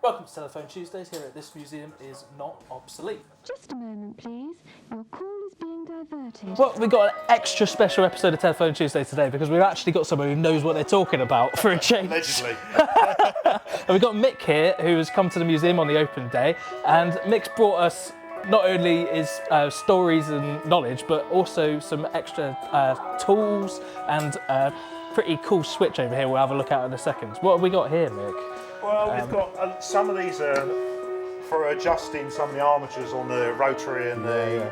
Welcome to Telephone Tuesdays here at This Museum is Not Obsolete. Just a moment, please. Your call is being diverted. Well, we've got an extra special episode of Telephone Tuesdays today because we've actually got someone who knows what they're talking about for a change. Allegedly. And we've got Mick here who has come to the museum on the open day, and Mick's brought us not only his stories and knowledge, but also some extra tools and a pretty cool switch over here we'll have a look at in a second. What have we got here, Mick? Well, we've got some of these are for adjusting some of the armatures on the rotary and the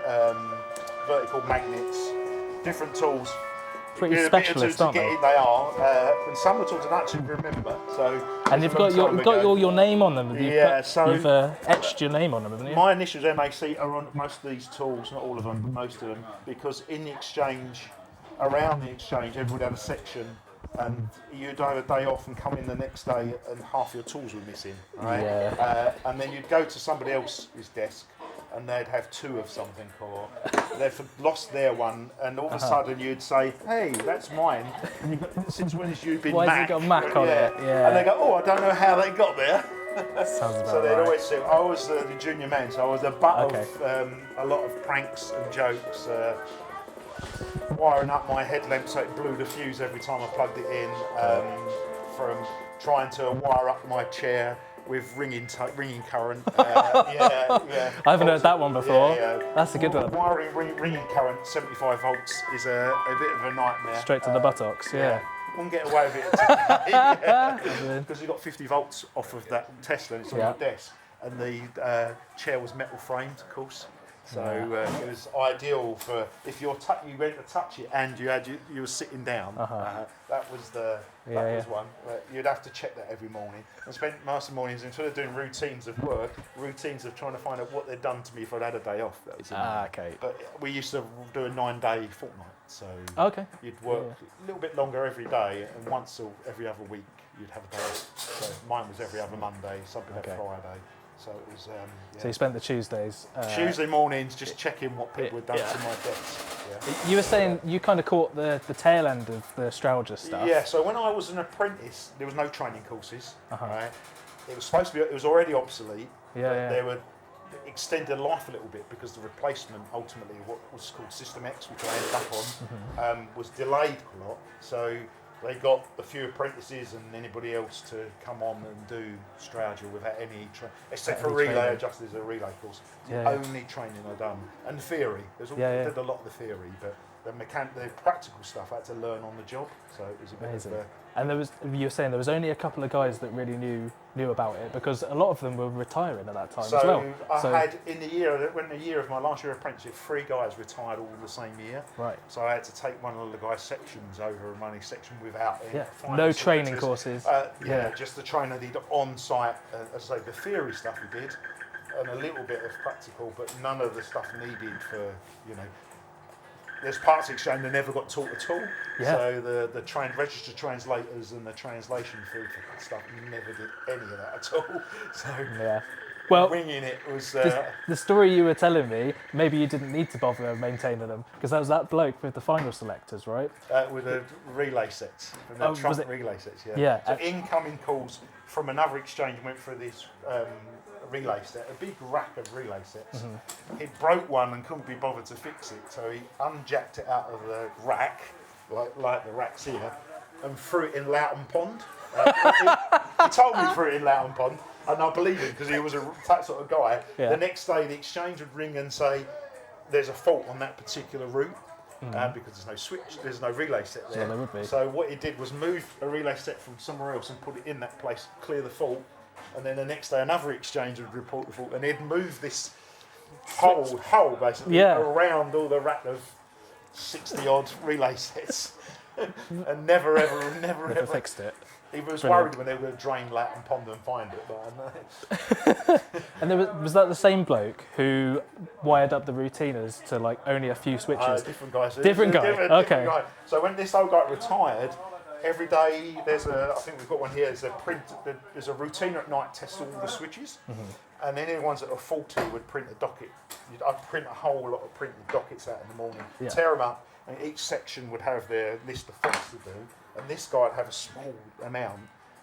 vertical magnets. Different tools. Pretty specialist, aren't they? They are, and some of the tools I don't actually remember. So. And you've got your name on them. You've etched your name on them, haven't you? My initials MAC are on most of these tools, not all of them, but most of them, because in the exchange, around the exchange, everybody had a section. And you'd have a day off and come in the next day and half your tools were missing, right? Yeah. And then you'd go to somebody else's desk and they'd have two of something, or they'd lost their one, and all of a sudden you'd say, hey, that's mine. And you go, since when has you been Why Mac? has it got Mac on it? Yeah. And they go, oh, I don't know how they got there. Sounds about So they'd right. always say, I was the junior man, so I was the butt of a lot of pranks and jokes. Wiring up my headlamp so it blew the fuse every time I plugged it in, from trying to wire up my chair with ringing current. I haven't heard that one before. That's a good one. Wiring ringing current 75 volts is a bit of a nightmare. Straight to the buttocks, yeah. Wouldn't get away with it because you got 50 volts off of that Tesla and it's on your desk, and the chair was metal framed, of course. So it was ideal for if you went to touch it and you were sitting down. That was one. You'd have to check that every morning. I spent most of the mornings, instead of doing routines of work, routines of trying to find out what they'd done to me if I'd had a day off. That was okay. But we used to do a 9-day fortnight, so you'd work a little bit longer every day, and once every other week you'd have a day off. So mine was every other Monday, something every Friday. So it was. So you spent the Tuesdays. Tuesday mornings just checking what people had done to my desk. You were saying you kind of caught the tail end of the Strowger stuff. Yeah. So when I was an apprentice, there was no training courses. Right. It was supposed to be. It was already obsolete. They were extended life a little bit because the replacement, ultimately, what was called System X, which I ended up on, was delayed a lot. So they got a few apprentices and anybody else to come on and do Strowger without any except for relay. I just did a relay course. Only training I done, and theory. I did a lot of the theory, but the practical stuff I had to learn on the job. So it was a bit of a. And you were saying there was only a couple of guys that really knew about it, because a lot of them were retiring at that time as well. I had in the year of my last year of apprenticeship, 3 guys retired all the same year. Right. So I had to take one of the guys' sections over and run his section without any no training courses. Just the trainer did on site. As I say, the theory stuff he did, and a little bit of practical, but none of the stuff needed for There's parts exchange that never got taught at all. So the registered translators and the translation field stuff never did any of that at all. So well, winging it was. The story you were telling me, maybe you didn't need to bother maintaining them, because that was that bloke with the final selectors, right? With the relay sets, the trunk relay sets. So incoming calls from another exchange went through this. Relay set, a big rack of relay sets. He broke one and couldn't be bothered to fix it, so he unjacked it out of the rack, like the racks here, and threw it in Loughton Pond. He told me threw it in Loughton Pond, and I believe him because he was that sort of guy. The next day, the exchange would ring and say, "There's a fault on that particular route." Because there's no switch, there's no relay set there. There would be. So what he did was move a relay set from somewhere else and put it in that place, clear the fault. And then the next day, another exchange would report the fault, and he'd move this hole basically around all the rack of 60-odd relay sets, and never ever fixed it. He was worried when they were going to drain Loughton Pond and find it, but And was that the same bloke who wired up the routiners to only a few switches? Different guys. Different guy. Different guy. So when this old guy retired. Every day I think we've got one here, there's a routiner at night, test all the switches, and any ones that are faulty would print a docket. I'd print a whole lot of printed dockets out in the morning, tear them up, and each section would have their list of faults to do, and this guy would have a small amount,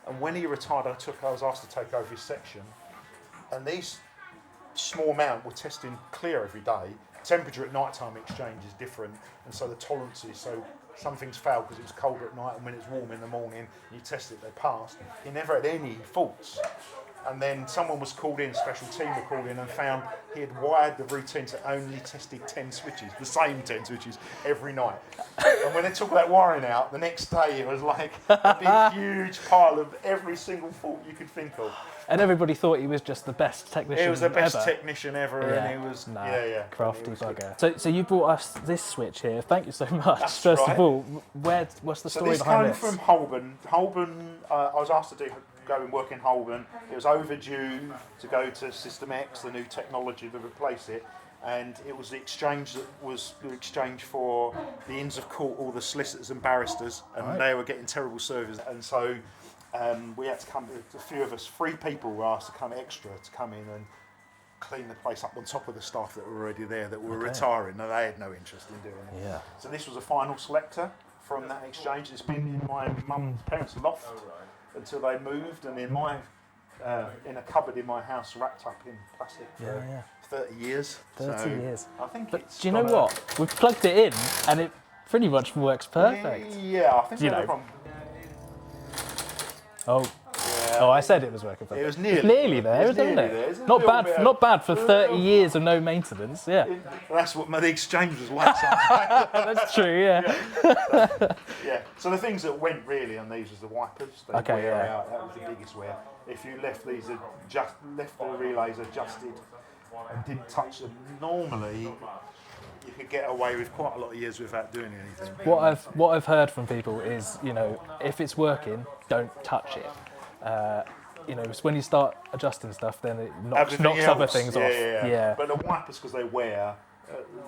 And when he retired, I was asked to take over his section. And these small amount were testing clear every day. Temperature at night time exchange is different, and so the tolerances, so some things fail because it was colder at night, and when it's warm in the morning, you test it, they passed. He never had any faults. And then someone was called in, a special team were called in and found he had wired the routine to only tested 10 switches, the same 10 switches every night. And when they took that wiring out, the next day it was like a big, huge pile of every single fault you could think of. And everybody thought he was just the best technician ever. He was the best technician ever, yeah. and he was, crafty bugger. Good. So you brought us this switch here. Thank you so much. That's First of all, what's the story behind this? So this came from Holborn. Holborn, I was asked to go and work in Holborn. It was overdue to go to System X, the new technology to replace it. And it was the exchange that was the exchange for the Inns of Court, all the solicitors and barristers, and they were getting terrible service. And so we had to come, a few of us, 3 people were asked to come extra to come in and clean the place up on top of the staff that were already there that were retiring, and they had no interest in doing it. Yeah. So this was a final selector from that exchange. It's been in my mum's parents' loft until they moved, and in my in a cupboard in my house, wrapped up in plastic for 30 years. 30 years. I think. But do you know what? We've plugged it in, and it pretty much works perfect. Yeah, I think the problem. Oh, I said it was working perfect. It was nearly there, isn't it? Not bad for 30 years of no maintenance. Yeah. That's what the exchange was like. That's true. Yeah. Yeah. So the things that went really on these was the wipers. They wear out. That was the biggest wear. If you left these left the relays adjusted and didn't touch them, normally you could get away with quite a lot of years without doing anything. What I've heard from people is, if it's working, don't touch it. It's when you start adjusting stuff, then it knocks other things off. Yeah. But the wipers, because they wear,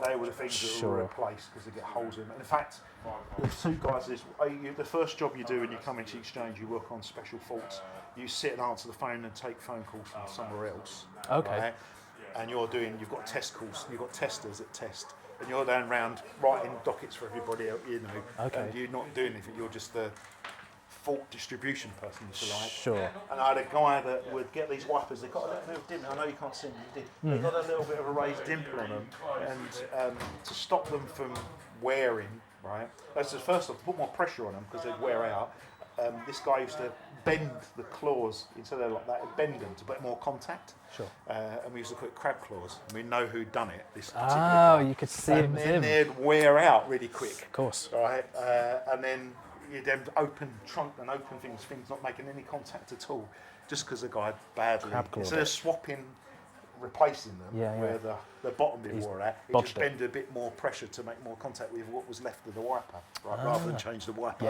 they were the things that were replaced because they get holes in them. And in fact, there's 2 guys. The first job you do when you come into exchange, you work on special faults. You sit and answer the phone and take phone calls from somewhere else. Okay. Right? And you've got test calls. You've got testers that test, and you're going around writing dockets for everybody. Okay. And you're not doing anything. You're just the fault distribution person, if you like. Sure. And I had a guy that would get these wipers. They've got a little bit of dimple. I know you can't see them. They've got a little bit of a raised dimple on them, and to stop them from wearing, right? That's the first off, put more pressure on them because they'd wear out. This guy used to bend the claws instead of like that, bend them to put more contact. Sure. And we used to put crab claws. And we know who'd done it. This particular guy. You could see it was him. And then they'd wear out really quick. Of course. Right. And then you'd then open trunk and open things not making any contact at all, just because the guy badly. Instead of swapping, replacing them where the bottom bit wore out, he just bend a bit more pressure to make more contact with what was left of the wiper, right, rather than change the wiper.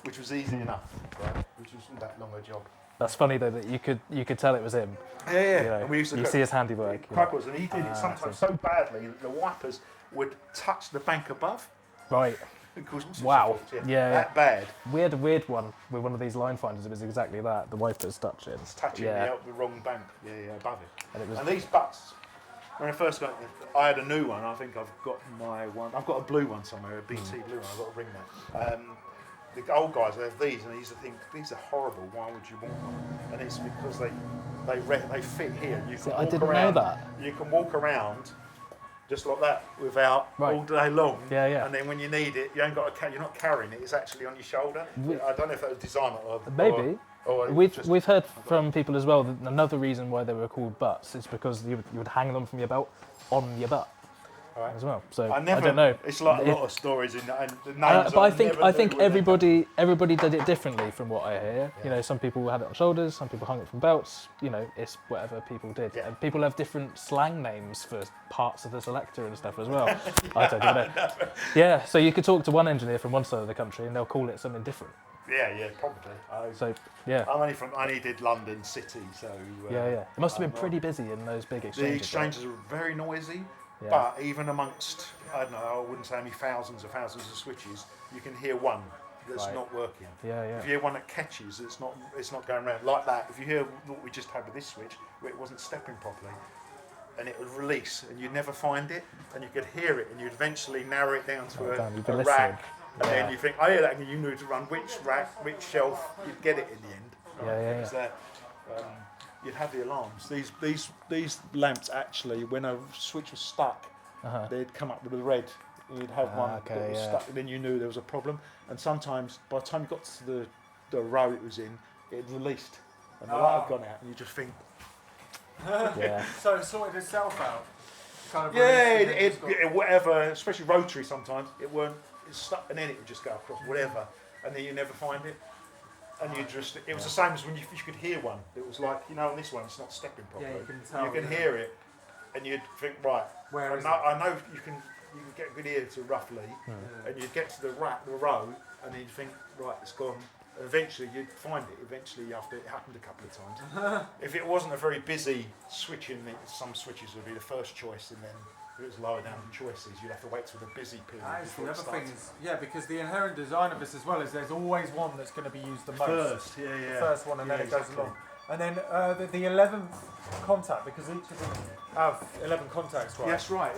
Which was easy enough, right? Which wasn't that long a job. That's funny though that you could tell it was him. Yeah. And we used to you see his handiwork. And he did it sometimes so badly that the wipers would touch the bank above. Right. Wow. That bad. We had a weird one with one of these line finders. It was exactly that. The wipers touch it. It's touching the wrong bank. Above it. And these butts, when I first got it, I had a new one. I think I've got my one. I've got a blue one somewhere, a BT blue one. I've got to bring that. The old guys have these, and they used to think these are horrible. Why would you want them? And it's because they fit here. You can I didn't know that. You can walk around just like that without all day long. And then when you need it, you ain't got you're not carrying it. It's actually on your shoulder. I don't know if that was designed or maybe. We've heard from people as well that another reason why they were called butts is because you would hang them from your belt on your butt. As well, so I don't know. It's like a lot of stories in the names. But I think everybody did it differently from what I hear. Some people had it on shoulders, some people hung it from belts. It's whatever people did. And people have different slang names for parts of the selector and stuff as well. I don't know. Yeah, so you could talk to one engineer from one side of the country and they'll call it something different. Yeah, probably. I only did London City, so. It must have been pretty busy in those big exchanges. The exchanges are very noisy. But even amongst, I don't know, I wouldn't say how many thousands of switches, you can hear one that's not working. If you hear one that catches, it's not going around like that. If you hear what we just had with this switch, where it wasn't stepping properly, and it would release, and you'd never find it, and you could hear it, and you'd eventually narrow it down to a rack, And then you think, oh yeah, that, and you knew to run which rack, which shelf, you'd get it in the end. You'd have the alarms. These lamps actually, when a switch was stuck, they'd come up with a red. You'd have one that was stuck, and then you knew there was a problem. And sometimes, by the time you got to the row it was in, it had released, and the light had gone out, and you just think, So it sorted itself out. Kind of whatever, especially rotary sometimes, it's stuck, and then it would just go across, whatever, and then you never find it. And you just, it was the same as when you could hear one. It was like, on this one, it's not stepping properly. Yeah, you can hear it, and you'd think, right, I know you can get a good ear to roughly, and you'd get to the row, and then you'd think, right, it's gone. And eventually you'd find it, after it happened a couple of times. If it wasn't a very busy switching, some switches would be the first choice, and then if it was lower down the choices, you'd have to wait till the busy period. The other thing is, because the inherent design of this as well is there's always one that's going to be used the most. The first one, and then it goes along. And then the 11th contact, because each of them have 11 contacts, right? Yes, right,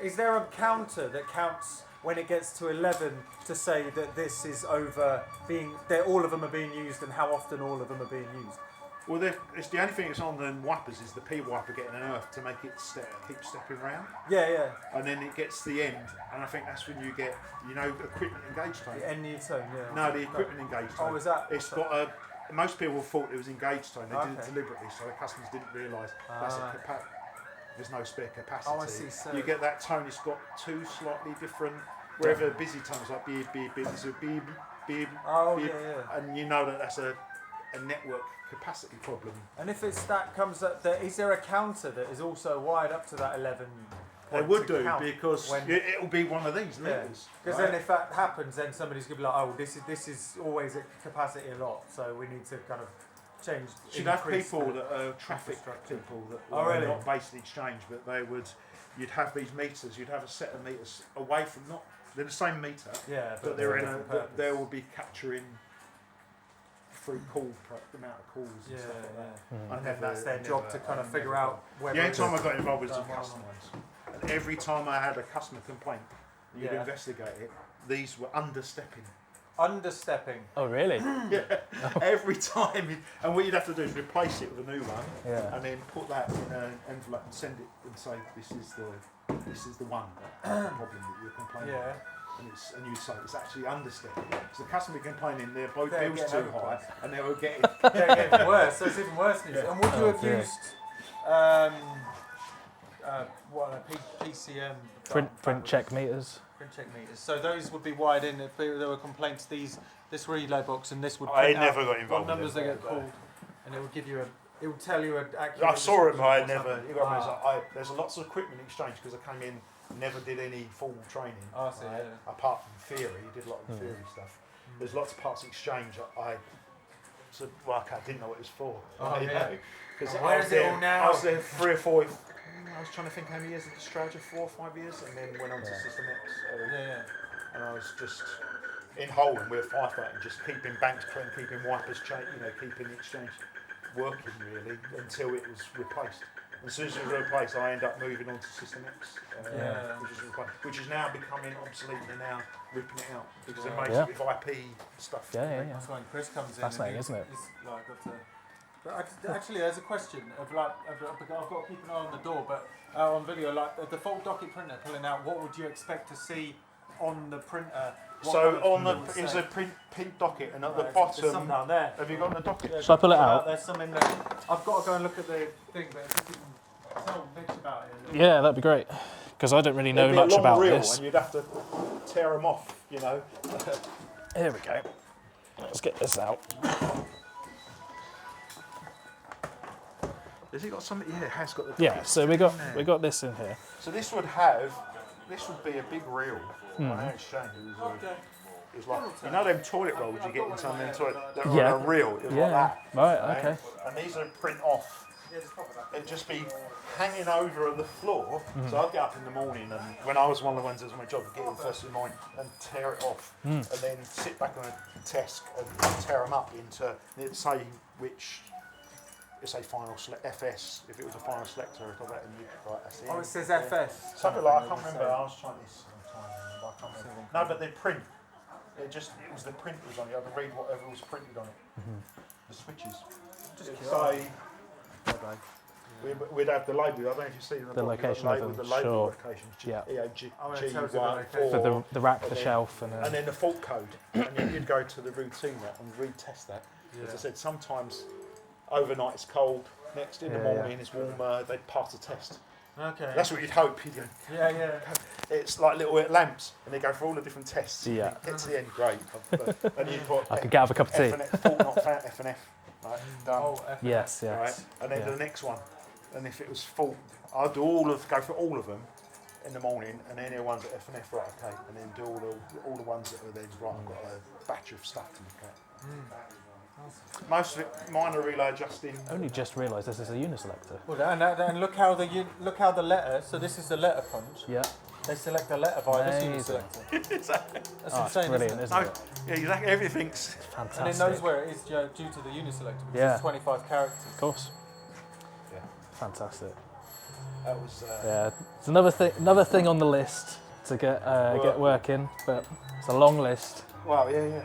Is there a counter that counts when it gets to 11 to say that this is over all of them are being used and how often all of them are being used? Well, it's the only thing that's on the wipers is the P wiper getting an earth to make it keep stepping round. And then it gets to the end, and I think that's when you get, equipment engaged tone. The end tone, No, the equipment engaged tone. Oh, is that? It's got most people thought it was engaged tone. They did it deliberately, so the customers didn't realise there's no spare capacity. Oh, I see. So you get that tone. It's got two slightly different. Wherever busy tones like beep beep beep, there's a beep beep beep, and you know that's a network capacity problem. And if that comes up, is there a counter that is also wired up to that 11? They would do because it'll be one of these meters. Because then if that happens, then somebody's gonna be like, oh, this is always at capacity a lot, so we need to kind of change. You'd have people that are traffic people that are not based in exchange, but you'd have these meters. You'd have a set of meters away from they're the same meter, but they're they will be capturing through the amount of calls and stuff like that. And then that's their job to kind of figure out whether. The only time I got involved was the customers, and every time I had a customer complaint, you'd investigate it. These were understepping. Understepping. Oh, really? Every time. And what you'd have to do is replace it with a new one, and then put that in an envelope and send it and say, this is the one problem that you're complaining about. And you'd say it's actually understepping. So the customer complaining their boat bill's too high, and they were getting getting worse. So it's even worse news. And would you have used PCM print check meters? Print check meters. So those would be wired in if there were complaints. This relay box and this would. I never got involved. What numbers they get called, and it would give you it would tell you an accurate. I saw it, but I never. There's lots of equipment exchange because I came in, never did any full training. I see. Apart from theory, did a lot of theory stuff. There's lots of parts exchange. I didn't know what it was for. Because where is it all now? I was there 3 or 4. I was trying to think how many years of the strategy, 4 or 5 years, and then went on to System X. And I was just in Holland with a firefighter, just keeping banks clean, keeping wipers keeping the exchange working really until it was replaced. And as soon as it was replaced, I ended up moving on to System X, which is now becoming obsolete. They're now ripping it out because they make it with IP stuff. That's when Chris comes in. Fascinating, isn't it? But actually, there's a question of I've got to keep an eye on the door, but on video, like a default docket printer pulling out, what would you expect to see on the printer? It's a pink docket, and at the bottom, there's some down there. Have you got the docket? Shall I pull it out? There's some in there. I've got to go and look at the thing, but if you can tell Mitch about it. Yeah, that'd be great, because I don't really know much about this. And you'd have to tear them off, Here we go. Let's get this out. Has it got something? Yeah, it has got the. Yeah, so we got this in here. So this would be a big reel on our exchange. It was like them toilet rolls you get in some of them toilet. They're on a reel. It was like that. Right. Okay. And these are print off. It'd just be hanging over on the floor. So I'd get up in the morning, and when I was one of the ones that was my job, I'd get in first thing in the morning and tear it off, and then sit back on a desk and tear them up into. It'd say which. It's a final FS. If it was a final selector, or that, and you that's the end. It says FS. Something like I can't remember. I was trying this. No, but they print. It was the print was on it. I could read whatever was printed on it. The switches. We'd have the label. I don't know if you see the location label, of them. the label Sure. location. Yeah. G1, For the rack, the shelf, and then the fault code. And then you'd go to the routine route and retest that. As I said, sometimes overnight it's cold. Next in the morning it's warmer. They'd pass a test. Okay. That's what you'd hope. Yeah. It's like little lamps, and they go through all the different tests. Yeah. Get to the end, great. And you put I could get a cup of tea. Fault not found, F and F. Right, done. Oh, F. Yes. Right, and then the next one. And if it was fault, I'd go for all of them in the morning, and then the ones at F and F, right, okay, and then do all the ones that are there. Right, I've got a batch of stuff to look at. Most of it, minor relay adjusting. Only just realised this is a uniselector. Well, and look how the letter. So this is the letter punch. Yeah. They select the letter via this uniselector. Exactly. That's Oh, insane, it's brilliant, isn't it? isn't it? Yeah, exactly. Everything's Fantastic. And it knows where it is due to the uniselector because it's 25 characters. Of course. Yeah. Fantastic. That was. Yeah, it's another thing on the list to get working, but it's a long list. Wow. Yeah.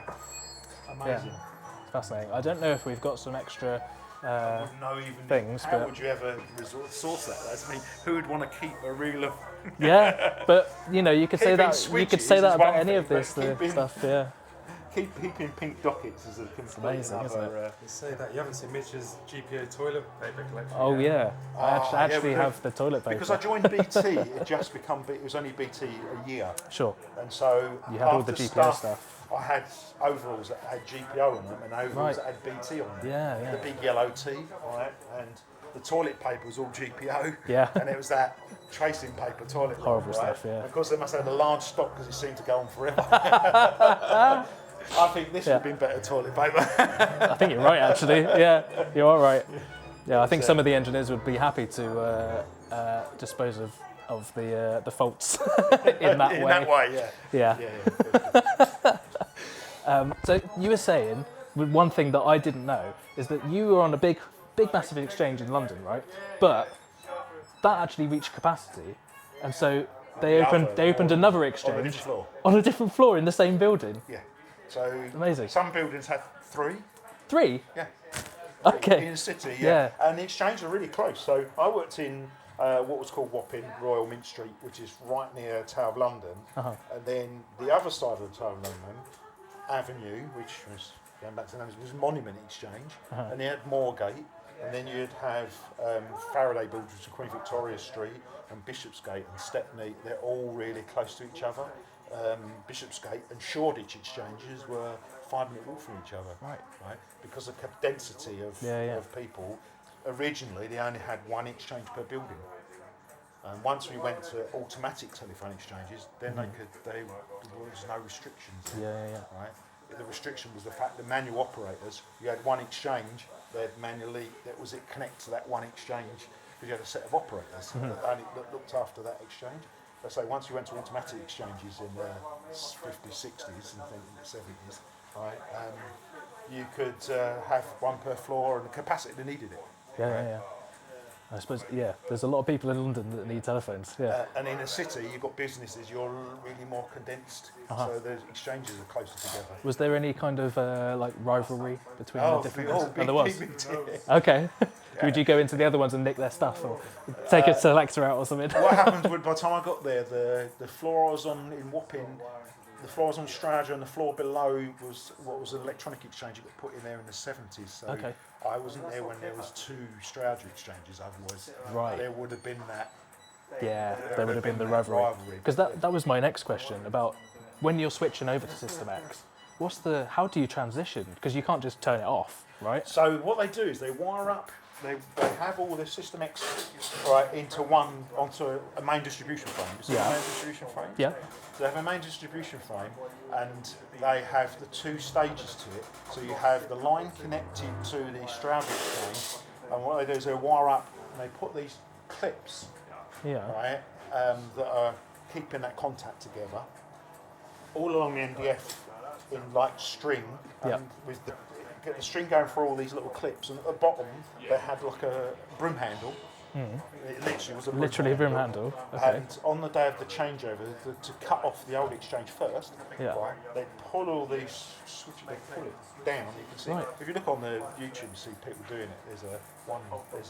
Amazing. Yeah. It's fascinating. I don't know if we've got some extra I wouldn't know even things, how but would you ever source that? I mean, who would want to keep a reel of? yeah, but you could say Keeping that you could switches say that is about one any thing, of this but keeping- stuff. Yeah. Keeping pink dockets is a complete amazing, isn't other. You say that you haven't seen Mitch's GPO toilet paper collection. Oh yet. yeah. I actually yeah, have the toilet paper. Because I joined BT, it just become. It was only BT a year, Sure. and so You had all the after GPO stuff. I had overalls that had GPO on them and overalls that had BT on them. Yeah. The big yellow T, right, and the toilet paper was all GPO. Yeah. And it was that tracing paper toilet roll, Horrible right? stuff, yeah. And of course, they must have had a large stock because it seemed to go on forever. I think this would have been better toilet paper. I think you're right, actually. Yeah, you are right. Yeah, I think some of the engineers would be happy to dispose of the faults in that way. In that way, yeah. Yeah. So you were saying, one thing that I didn't know is that you were on a big, massive exchange in London, right? But that actually reached capacity, and so they opened another exchange on a different floor in the same building. Yeah. So amazing. Some buildings have three. Three? Yeah. Okay. In the city, Yeah. And the exchange are really close. So I worked in what was called Wapping, Royal Mint Street, which is right near Tower of London. Uh-huh. And then the other side of the Tower of London, Avenue, which was going back to the names, was Monument Exchange. Uh-huh. And they had Moorgate. And then you'd have Faraday Builders, which is Queen Victoria Street, and Bishopsgate and Stepney. They're all really close to each other. Bishopsgate and Shoreditch exchanges were 5-minute walk from each other. Right. Because of the density of people. Originally, they only had one exchange per building. And once we went to automatic telephone exchanges, then there was no restrictions. Yeah. Right. The restriction was the fact that manual operators, you had one exchange, they'd manually, it connect to that one exchange because you had a set of operators that looked after that exchange. So once you went to automatic exchanges in the 50s, 60s and the 70s, right, you could have one per floor and the capacity they needed it. Yeah. I suppose, there's a lot of people in London that need telephones. Yeah. And in a city, you've got businesses, you're really more condensed, so the exchanges are closer together. Was there any kind of rivalry between the different? Big, there was. big. Okay. Would you go into the other ones and nick their stuff, or take a selector out or something? What happened was, by the time I got there, the floor I was on in Wapping, the floor was on Straja, and the floor below was what was an electronic exchange that got put in there in the 70s. So Okay. I wasn't there when there was 2 Straja exchanges. Otherwise, Right. there would have been that. Yeah, there would have been the rivalry. Because that was my next question about when you're switching over to System X. How do you transition? Because you can't just turn it off, right? So what they do is they wire up. They have all the System X onto a main distribution frame. You see the main distribution frame? Yeah. So they have a main distribution frame, and they have the 2 stages to it. So you have the line connected to the Straja exchange, and what they do is they wire up and they put these clips, right, that are keeping that contact together, all along the NDF in string, and with get the string going through all these little clips, and at the bottom they had like a broom handle, It literally was a Literally a broom handle. Okay. And on the day of the changeover, to cut off the old exchange first, right, they pull all these switches, they pull it down. You can see, if you look on the YouTube, you see people doing it. There's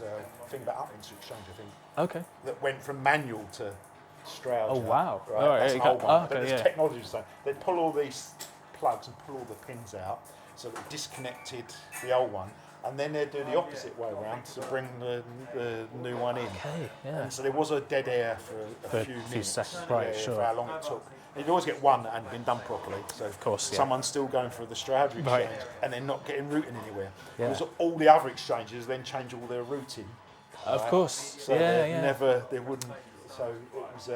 a thing about Upminster Exchange, I think. Okay. That went from manual to Stroud. Oh wow! Right, that's an old one. Okay, but there's technology. So they pull all these plugs and pull all the pins out, so they disconnected the old one, and then they do the opposite way around to bring the new one in. Okay, yeah. And so there was a dead air for a few minutes. Seconds, right? Yeah, Sure. for how long it took. You'd always get one that hadn't been done properly. So of course, someone's still going through the Stroud exchange Right. and then not getting routing anywhere. Yeah. Because all the other exchanges then change all their routing. Of right? course. So they wouldn't. So it was.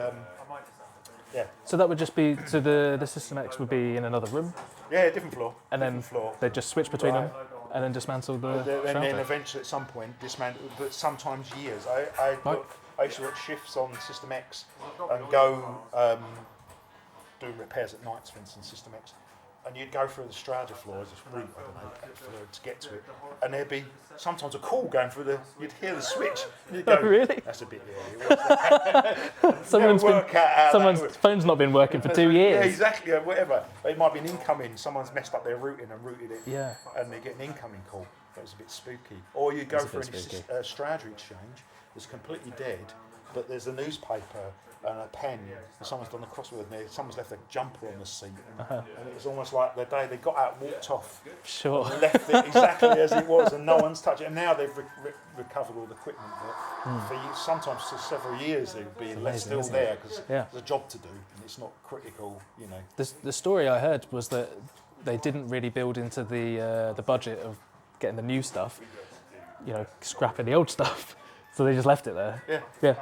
Yeah. So that would just be, so the System X would be in another room, Yeah, different floor. and then they'd just switch between them, and then dismantle the And then Shroud. eventually at some point dismantle, but sometimes years. I used to work shifts on System X and go do repairs at nights, for instance, System X. And you'd go through the Strata floor as a route, I don't know, to get to it. And there'd be sometimes a call going through you'd hear the switch. And you'd go, Really? That's a bit early. Someone's phone's not been working for 2 years. Yeah, exactly, whatever. It might be an incoming, someone's messed up their routing and routed it. Yeah. And they get an incoming call. That was a bit spooky. Or you go for a Strata exchange that's completely dead, but there's a newspaper and a pen, and someone's done a crossword there, someone's left a jumper on the seat, and it was almost like the day they got out, walked off, Sure. and left it exactly as it was, and no one's touched it. And now they've recovered all the equipment, but for sometimes for several years they'd be still there because there's a job to do, and it's not critical, you know. The story I heard was that they didn't really build into the budget of getting the new stuff, you know, scrapping the old stuff, so they just left it there. Yeah.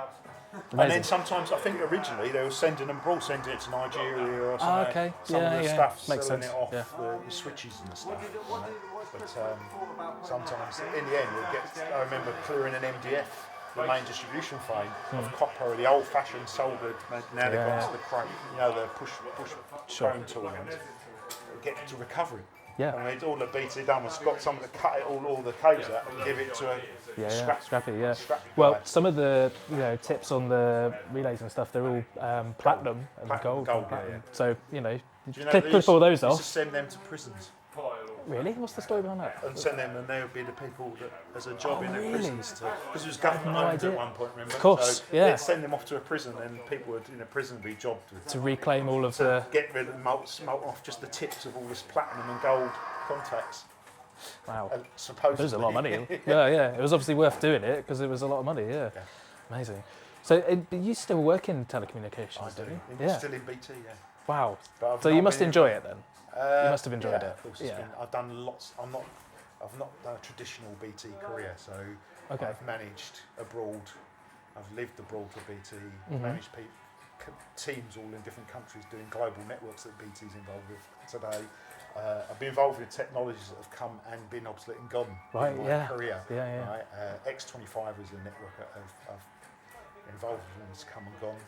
Amazing. And then sometimes, I think originally they were sending it to Nigeria or something. Some of the stuff, makes selling sense. it off, the switches and the stuff. You know? But sometimes, in the end, I remember clearing an MDF, the main distribution frame of copper, the old-fashioned soldered. Now they've gone to the chrome, the push chrome tool ones. Get to recover it. Yeah. I mean, all the BT done was got someone to cut it all the cables out and give it to a scrappy. Yeah. Scrap Well, guy. some of the tips on the relays and stuff, they're all platinum and gold. Yeah. So Do you know clip all those they used off. to send them to prisons Really? What's the story behind that? and send them, and they would be the people that, as a job in really? the prisons, because it was government owned idea. at one point. Remember? Of course, so yeah. They'd send them off to a prison, and people would in a prison be jobbed To reclaim all of the. get rid of melt off just the tips of all this platinum and gold contacts. Wow. Supposedly, It was a lot of money. Yeah. It was obviously worth doing it because it was a lot of money. Yeah. Amazing. So you still work in telecommunications, I do. don't you? Yeah. Still in BT, yeah. Wow. But I've So you not must been enjoy it then. You must have enjoyed it. Of course, I've done lots. I've not done a traditional BT career, so I've managed abroad. I've lived abroad for BT. Managed teams all in different countries doing global networks that BT's involved with today. I've been involved with technologies that have come and been obsolete and gone in my career. Right? X25 is a network I've involved with and has come and gone.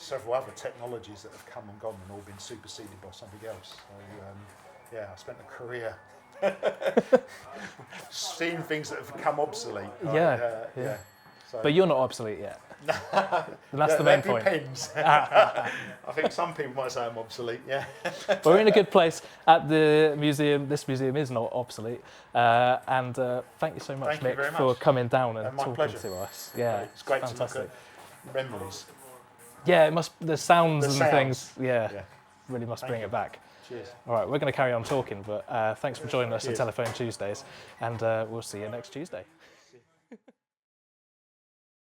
Several other technologies that have come and gone and all been superseded by something else. So, I spent a career seeing things that have become obsolete. Right? So, but you're not obsolete yet. That's the main point. Depends. I think some people might say I'm obsolete, But we're in a good place at the museum. This museum is not obsolete. And thank you so much, Mick, for coming down and talking to us. Yeah, it's great fantastic. to look at memories. Yeah, the sounds and things, Yeah. really must bring it back. Cheers. All right, we're going to carry on talking, but thanks for joining us on Telephone Tuesdays, and we'll see you next Tuesday.